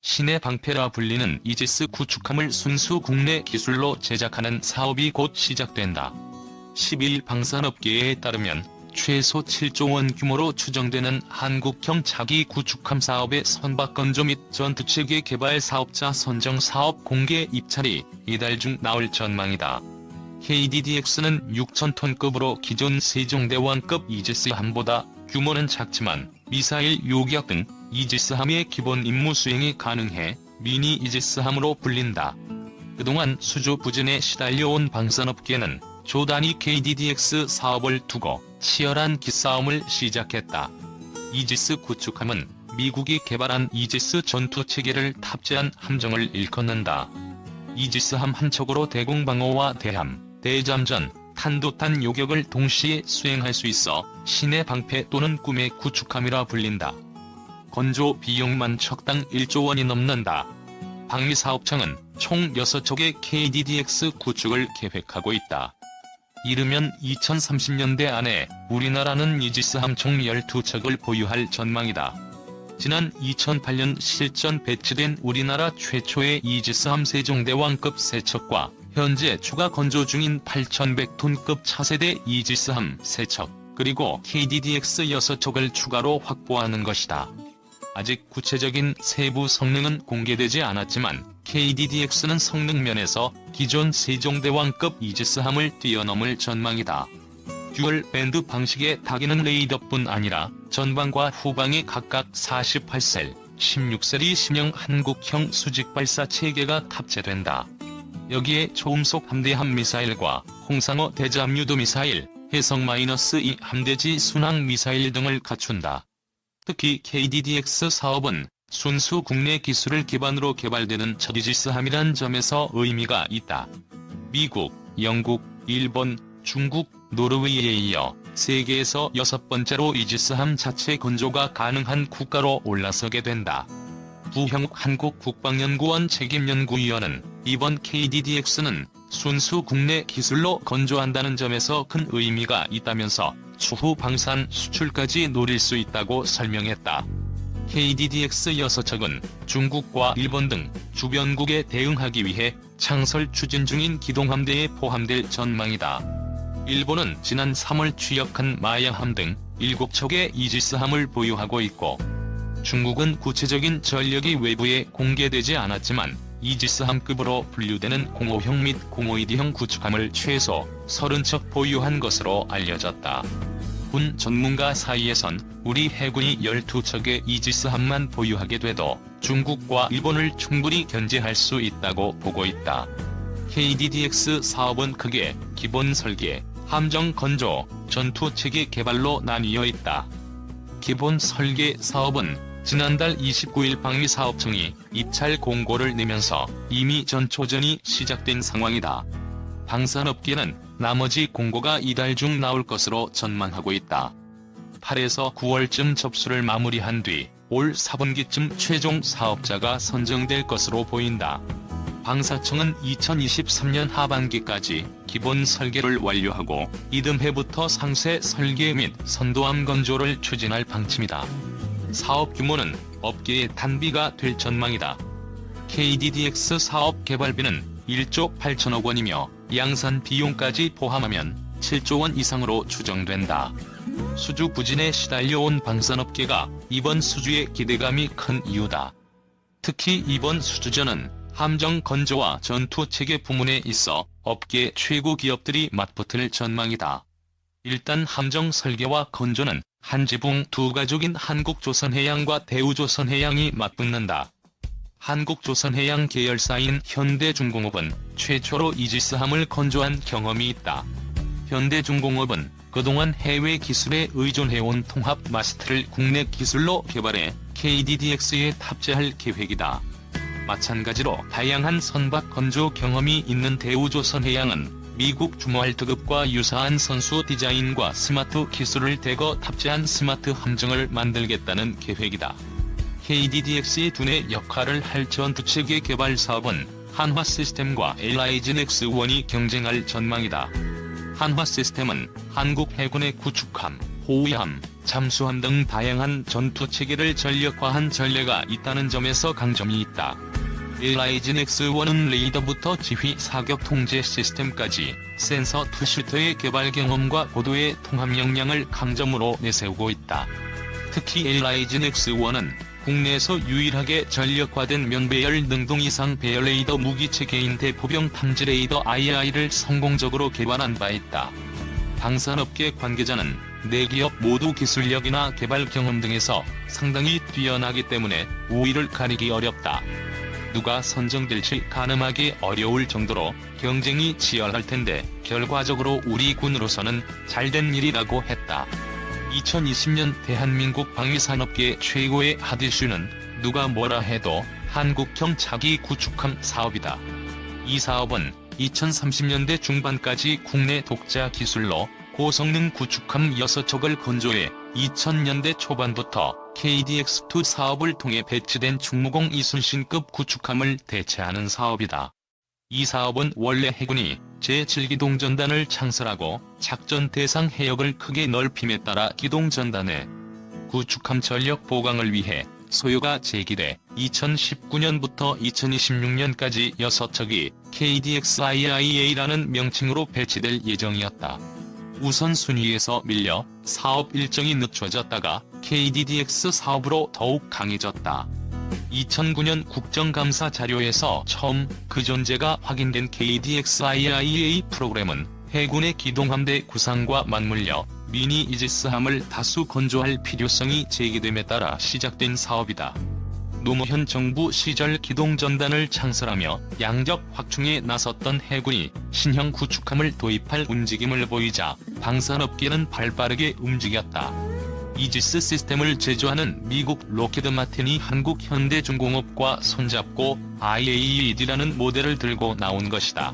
신의 방패라 불리는 이지스 구축함을 순수 국내 기술로 제작하는 사업이 곧 시작된다. 12일 방산업계에 따르면 최소 7조 원 규모로 추정되는 한국형 차기 구축함 사업의 선박건조 및 전투체계 개발 사업자 선정 사업 공개 입찰이 이달 중 나올 전망이다. KDDX는 6,000톤급으로 기존 세종대왕급 이지스함보다 규모는 작지만 미사일 요격 등 이지스함의 기본 임무 수행이 가능해 미니 이지스함으로 불린다. 그동안 수주 부진에 시달려온 방산업계는 조 단위 KDDX 사업을 두고 치열한 기싸움을 시작했다. 이지스 구축함은 미국이 개발한 이지스 전투체계를 탑재한 함정을 일컫는다. 이지스함 한 척으로 대공방어와 대함, 대잠전, 탄도탄 요격을 동시에 수행할 수 있어 신의 방패 또는 꿈의 구축함이라 불린다. 건조 비용만 척당 1조 원이 넘는다. 방위사업청은 총 6척의 KDDX 구축을 계획하고 있다. 이르면 2030년대 안에 우리나라는 이지스함 총 12척을 보유할 전망이다. 지난 2008년 실전 배치된 우리나라 최초의 이지스함 세종대왕급 3척과 현재 추가 건조 중인 8,100톤급 차세대 이지스함 3척, 그리고 KDDX 6척을 추가로 확보하는 것이다. 아직 구체적인 세부 성능은 공개되지 않았지만 KDDX는 성능 면에서 기존 세종대왕급 이지스함을 뛰어넘을 전망이다. 듀얼 밴드 방식의 다기능 레이더뿐 아니라 전방과 후방에 각각 48셀, 16셀이 신형 한국형 수직발사 체계가 탑재된다. 여기에 초음속 함대함 미사일과 홍상어 대잠유도 미사일, 해성-2 함대지 순항 미사일 등을 갖춘다. 특히 KDDX 사업은 순수 국내 기술을 기반으로 개발되는 첫 이지스함이란 점에서 의미가 있다. 미국, 영국, 일본, 중국, 노르웨이에 이어 세계에서 6번째로 이지스함 자체 건조가 가능한 국가로 올라서게 된다. 부형욱 한국국방연구원 책임연구위원은 이번 KDDX는 순수 국내 기술로 건조한다는 점에서 큰 의미가 있다면서 추후 방산 수출까지 노릴 수 있다고 설명했다. KDDX 6척은 중국과 일본 등 주변국에 대응하기 위해 창설 추진 중인 기동함대에 포함될 전망이다. 일본은 지난 3월 취역한 마야함 등 7척의 이지스함을 보유하고 있고, 중국은 구체적인 전력이 외부에 공개되지 않았지만 이지스함급으로 분류되는 05형 및 05ED형 구축함을 최소 30척 보유한 것으로 알려졌다. 군 전문가 사이에선 우리 해군이 12척의 이지스함만 보유하게 돼도 중국과 일본을 충분히 견제할 수 있다고 보고 있다. KDDX 사업은 크게 기본 설계, 함정 건조, 전투체계 개발로 나뉘어 있다. 기본 설계 사업은 지난달 29일 방위사업청이 입찰 공고를 내면서 이미 전초전이 시작된 상황이다. 방산업계는 나머지 공고가 이달 중 나올 것으로 전망하고 있다. 8에서 9월쯤 접수를 마무리한 뒤 올 4분기쯤 최종 사업자가 선정될 것으로 보인다. 방사청은 2023년 하반기까지 기본 설계를 완료하고 이듬해부터 상세 설계 및 선도함 건조를 추진할 방침이다. 사업 규모는 업계의 단비가 될 전망이다. KDDX 사업 개발비는 1조 8천억 원이며 양산 비용까지 포함하면 7조 원 이상으로 추정된다. 수주 부진에 시달려온 방산업계가 이번 수주에 기대감이 큰 이유다. 특히 이번 수주전은 함정 건조와 전투체계 부문에 있어 업계 최고 기업들이 맞붙을 전망이다. 일단 함정 설계와 건조는 한 지붕 두 가족인 한국조선해양과 대우조선해양이 맞붙는다. 한국조선해양 계열사인 현대중공업은 최초로 이지스함을 건조한 경험이 있다. 현대중공업은 그동안 해외 기술에 의존해온 통합 마스트를 국내 기술로 개발해 KDDX에 탑재할 계획이다. 마찬가지로 다양한 선박 건조 경험이 있는 대우조선해양은 미국 주무알트급과 유사한 선수 디자인과 스마트 기술을 대거 탑재한 스마트 함정을 만들겠다는 계획이다. KDDX의 두뇌 역할을 할 전투체계 개발 사업은 한화시스템과 LIG넥스1이 경쟁할 전망이다. 한화시스템은 한국 해군의 구축함, 호위함, 잠수함 등 다양한 전투 체계를 전력화한 전례가 있다는 점에서 강점이 있다. LIG X1은 레이더부터 지휘 사격 통제 시스템까지 센서 투슈터의 개발 경험과 고도의 통합 역량을 강점으로 내세우고 있다. 특히 LIG X1은 국내에서 유일하게 전력화된 면배열 능동 이상 배열 레이더 무기체계인 대포병 탐지 레이더 II를 성공적으로 개발한 바 있다. 방산업계 관계자는 네 기업 모두 기술력이나 개발 경험 등에서 상당히 뛰어나기 때문에 우위를 가리기 어렵다. 누가 선정될지 가늠하기 어려울 정도로 경쟁이 치열할 텐데 결과적으로 우리 군으로서는 잘된 일이라고 했다. 2020년 대한민국 방위산업계 최고의 핫 이슈는 누가 뭐라 해도 한국형 차기 구축함 사업이다. 이 사업은 2030년대 중반까지 국내 독자 기술로 고성능 구축함 6척을 건조해 2000년대 초반부터 KDX2 사업을 통해 배치된 충무공 이순신급 구축함을 대체하는 사업이다. 이 사업은 원래 해군이 제7기동전단을 창설하고 작전 대상 해역을 크게 넓힘에 따라 기동전단의 구축함 전력 보강을 위해 소요가 제기돼 2019년부터 2026년까지 6척이 KDX-IIA라는 명칭으로 배치될 예정이었다. 우선순위에서 밀려 사업 일정이 늦춰졌다가 KDDX 사업으로 더욱 강해졌다. 2009년 국정감사 자료에서 처음 그 존재가 확인된 KDX-IIA 프로그램은 해군의 기동함대 구상과 맞물려 미니 이지스함을 다수 건조할 필요성이 제기됨에 따라 시작된 사업이다. 노무현 정부 시절 기동전단을 창설하며 양적 확충에 나섰던 해군이 신형 구축함을 도입할 움직임을 보이자 방산업계는 발빠르게 움직였다. 이지스 시스템을 제조하는 미국 로키드 마틴이 한국 현대중공업과 손잡고 IAED라는 모델을 들고 나온 것이다.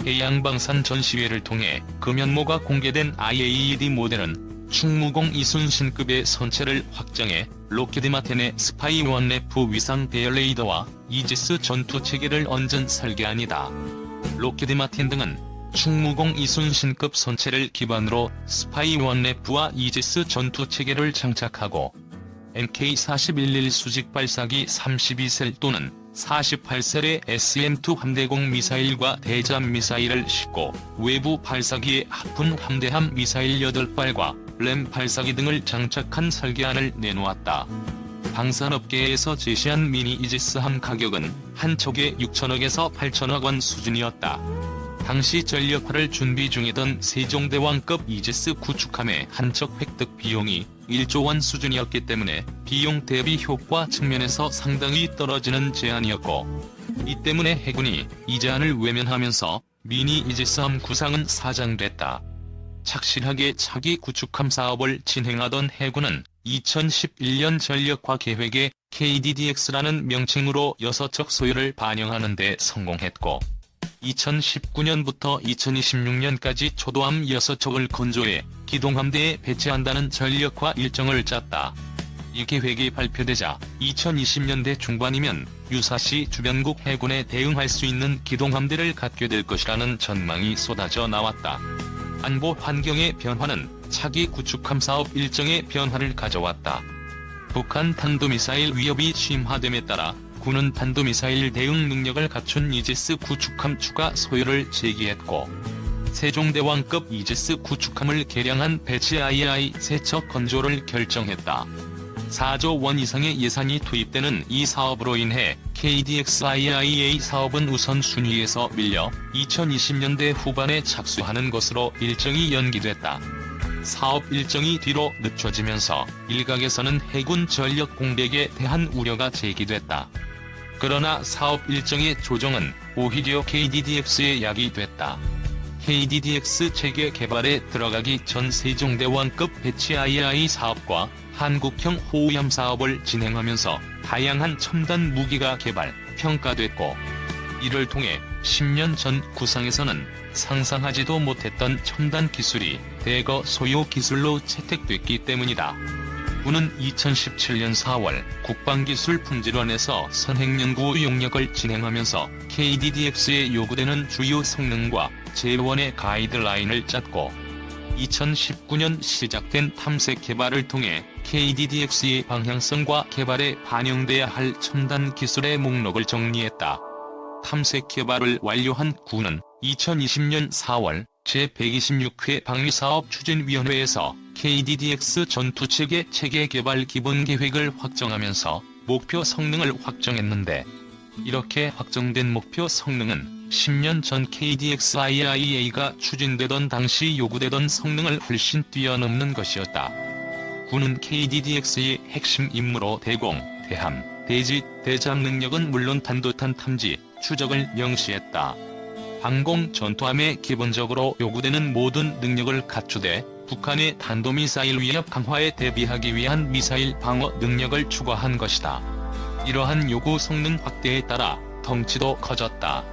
해양방산 전시회를 통해 그 면모가 공개된 IAED 모델은 충무공 이순신급의 선체를 확장해 로키드 마틴의 스파이1F 위상 배열 레이더와 이지스 전투체계를 얹은 설계안이다. 로키드 마틴 등은 충무공 이순신급 선체를 기반으로 스파이1F와 이지스 전투체계를 장착하고 MK-41 수직 발사기 32셀 또는 48셀의 SM-2 함대공 미사일과 대잠 미사일을 싣고 외부 발사기에 하푼 함대함 미사일 8발과 램 발사기 등을 장착한 설계안을 내놓았다. 방산업계에서 제시한 미니 이지스함 가격은 한 척에 6천억에서 8천억 원 수준이었다. 당시 전력화를 준비 중이던 세종대왕급 이지스 구축함의 한 척 획득 비용이 1조 원 수준이었기 때문에 비용 대비 효과 측면에서 상당히 떨어지는 제안이었고, 이 때문에 해군이 이 제안을 외면하면서 미니 이지스함 구상은 사장됐다. 착실하게 차기 구축함 사업을 진행하던 해군은 2011년 전력화 계획에 KDDX라는 명칭으로 6척 소유를 반영하는 데 성공했고, 2019년부터 2026년까지 초도함 6척을 건조해 기동함대에 배치한다는 전력화 일정을 짰다. 이 계획이 발표되자 2020년대 중반이면 유사시 주변국 해군에 대응할 수 있는 기동함대를 갖게 될 것이라는 전망이 쏟아져 나왔다. 안보 환경의 변화는 차기 구축함 사업 일정의 변화를 가져왔다. 북한 탄도미사일 위협이 심화됨에 따라 군은 탄도미사일 대응 능력을 갖춘 이지스 구축함 추가 소요를 제기했고, 세종대왕급 이지스 구축함을 개량한 배치 II 3척 건조를 결정했다. 4조 원 이상의 예산이 투입되는 이 사업으로 인해 KDX-IIA 사업은 우선순위에서 밀려 2020년대 후반에 착수하는 것으로 일정이 연기됐다. 사업 일정이 뒤로 늦춰지면서 일각에서는 해군 전력 공백에 대한 우려가 제기됐다. 그러나 사업 일정의 조정은 오히려 KDDX에 약이 됐다. KDDX 체계 개발에 들어가기 전 세종대왕급 배치 II 사업과 한국형 호위함 사업을 진행하면서 다양한 첨단 무기가 개발, 평가됐고, 이를 통해 10년 전 구상에서는 상상하지도 못했던 첨단 기술이 대거 소요 기술로 채택됐기 때문이다. 군은 2017년 4월 국방기술품질원에서 선행연구 용역을 진행하면서 KDDX에 요구되는 주요 성능과 재원의 가이드라인을 짰고, 2019년 시작된 탐색 개발을 통해 KDDX의 방향성과 개발에 반영돼야 할 첨단 기술의 목록을 정리했다. 탐색 개발을 완료한 군은 2020년 4월 제126회 방위사업추진위원회에서 KDDX 전투체계 체계 개발 기본계획을 확정하면서 목표 성능을 확정했는데, 이렇게 확정된 목표 성능은 10년 전 KDX-IIA가 추진되던 당시 요구되던 성능을 훨씬 뛰어넘는 것이었다. 군은 KDDX의 핵심 임무로 대공, 대함, 대지, 대잠 능력은 물론 단도탄 탐지, 추적을 명시했다. 항공 전투함에 기본적으로 요구되는 모든 능력을 갖추되 북한의 탄도미사일 위협 강화에 대비하기 위한 미사일 방어 능력을 추가한 것이다. 이러한 요구 성능 확대에 따라 덩치도 커졌다.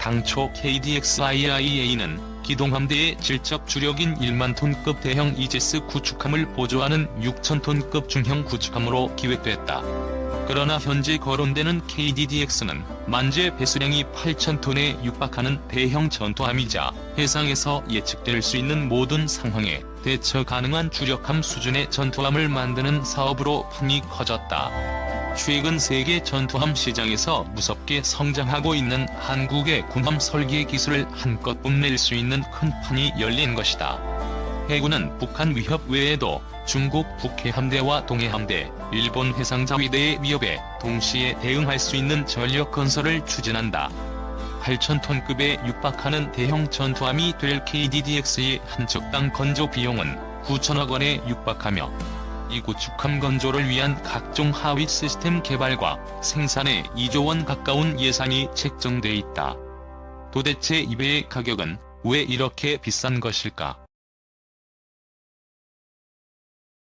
당초 KDX-IIA는 기동함대의 질적 주력인 1만 톤급 대형 이지스 구축함을 보조하는 6천 톤급 중형 구축함으로 기획됐다. 그러나 현재 거론되는 KDDX는 만재 배수량이 8천 톤에 육박하는 대형 전투함이자 해상에서 예측될 수 있는 모든 상황에 대처 가능한 주력함 수준의 전투함을 만드는 사업으로 판이 커졌다. 최근 세계 전투함 시장에서 무섭게 성장하고 있는 한국의 군함 설계 기술을 한껏 뽐낼 수 있는 큰 판이 열린 것이다. 해군은 북한 위협 외에도 중국 북해함대와 동해함대, 일본 해상자위대의 위협에 동시에 대응할 수 있는 전력 건설을 추진한다. 8,000톤급에 육박하는 대형 전투함이 될 KDDX의 한 척당 건조 비용은 9천억 원에 육박하며, 이 구축함 건조를 위한 각종 하위 시스템 개발과 생산에 2조 원 가까운 예산이 책정돼 있다. 도대체 이배의 가격은 왜 이렇게 비싼 것일까?